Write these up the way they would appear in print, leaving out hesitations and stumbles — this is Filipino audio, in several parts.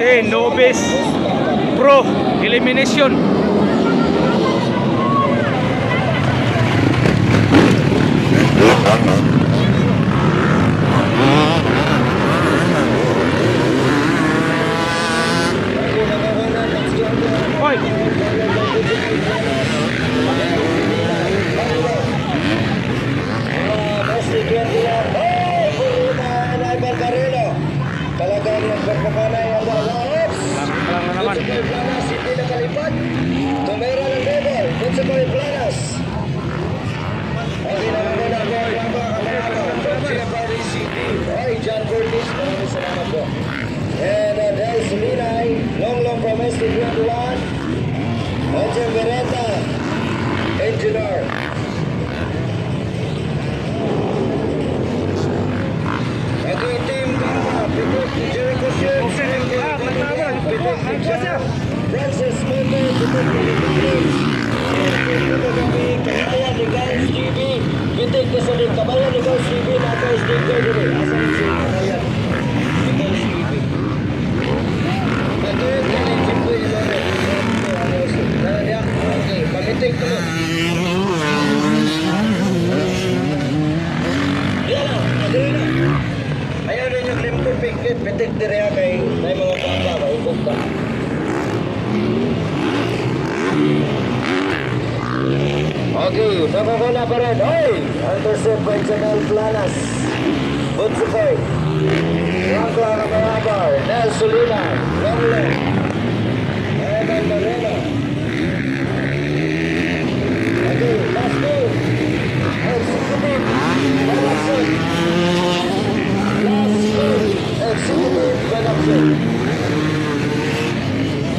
Okay, Novice Pro Elimination. Hoy! Talagang nagpapalay ang lahat. Lang na naman. Bunso Koy Planas, hindi nakalipad. Tumera ng level. Bunso Koy Planas. Okay, nakakuna ko ang mga kameraman. From Chevrolet City. Oy, John Curtis, maraming salamat po. And Del Sulinay, long from ST21. Ocho Beretta, Engineer. Okay, team Dama, Pitot, Jericho Shields, Francis Mende, Pitot, Kabayan ni Guys TV, Pitik Kasali, Kabayan ni Guys TV, na Guys TV, asan si Kabayan ni Guys TV. Patuloy ka na, Jimbo Ilore, okay, pamitik ko mo. Yan na, patuloy na. Ayaw rin yung limpo pikit, pitik dire kay may mga papa, maubog ka. Okay, nakakuna pa rin. Oy! Intercept by Janel Planas. Bunso Koy. Franco Arabar. Nel Solina. Longle. Evan Moreno. Okay, last go. Executive. Production. Last go. Executive Production.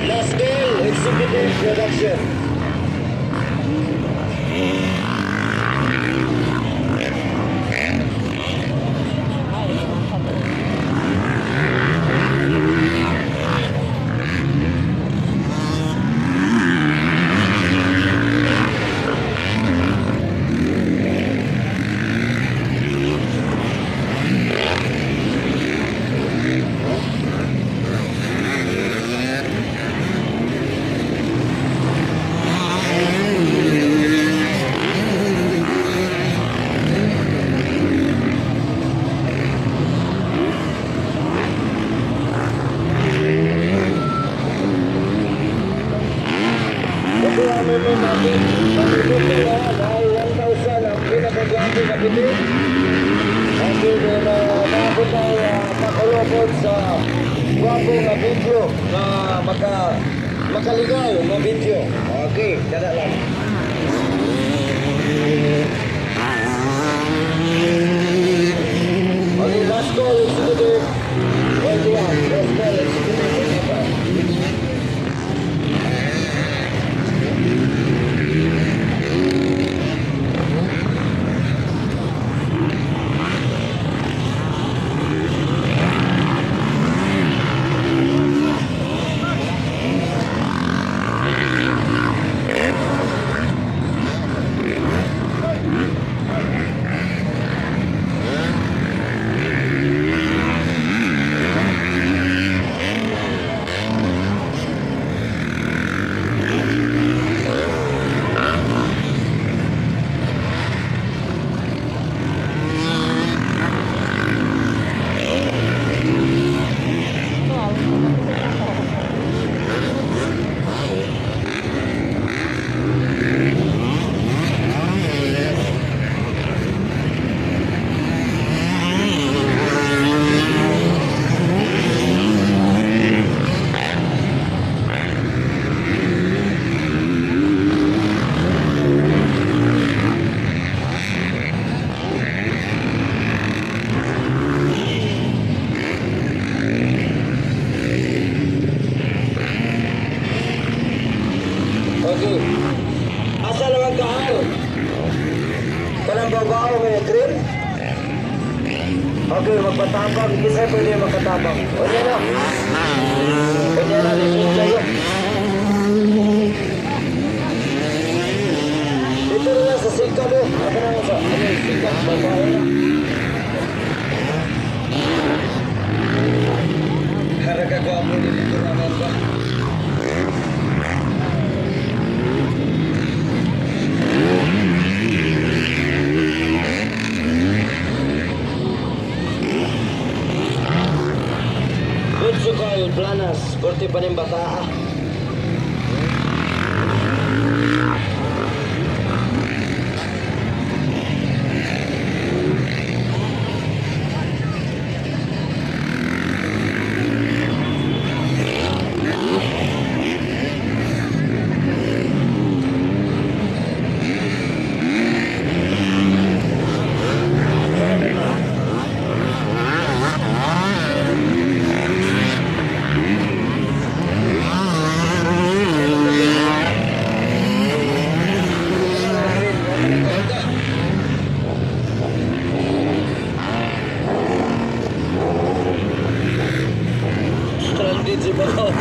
Last goal, Executive Production. Ito ang moment natin. Pag-ibig nila dahil 1,000 ang pinakagwante na bitin. Ang bigay na nakapot ang makalopod sa gwapo na video na makaligaw na video. Okay, kada lang. Okay, last call, executive. 21, last call, executive. 25. ang babaw may green? Okay, magpatabang. Isa pwede magpatabang. O yan na. Kanya na lisod kayo. Dito na lang sa sika mo. Ako na sa sika. Babaw na. Haraga ko ako dito naman ba? Sukal Planas, korte pa rin bata. Stranded si Bakaw.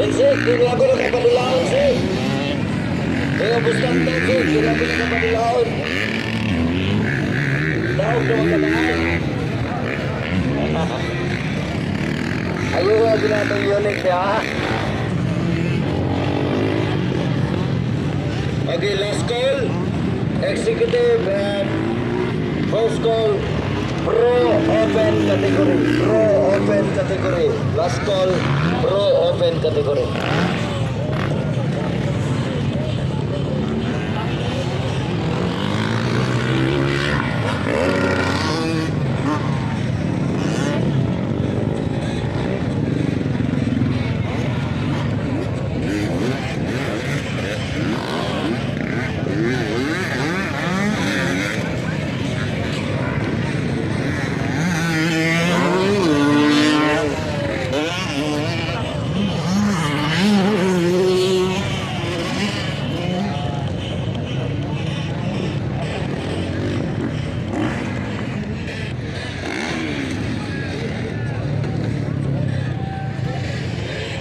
Bensi, hindi ako nakapadilaon, si. Kaya bustang tayo, hindi ako nakapadilaon. Tawag na magkadaan. Ayaw nga ginatong unit niya, ha? Okay, last call. Executive and first call. Pro open category. Pro open category. Last call. Pro open category.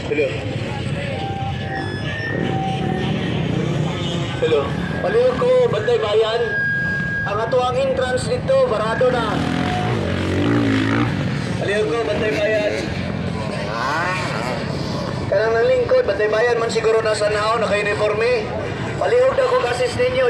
Hello. Hello. Paliw ko, Bantay Bayan. Ang atuang entrance dito, barado na. Paliw ko, Bantay Bayan. Kanang nang lingkod, Bantay Bayan man siguro nasa nao, naka-uniforme. Palihog na ko ka-assist ninyo.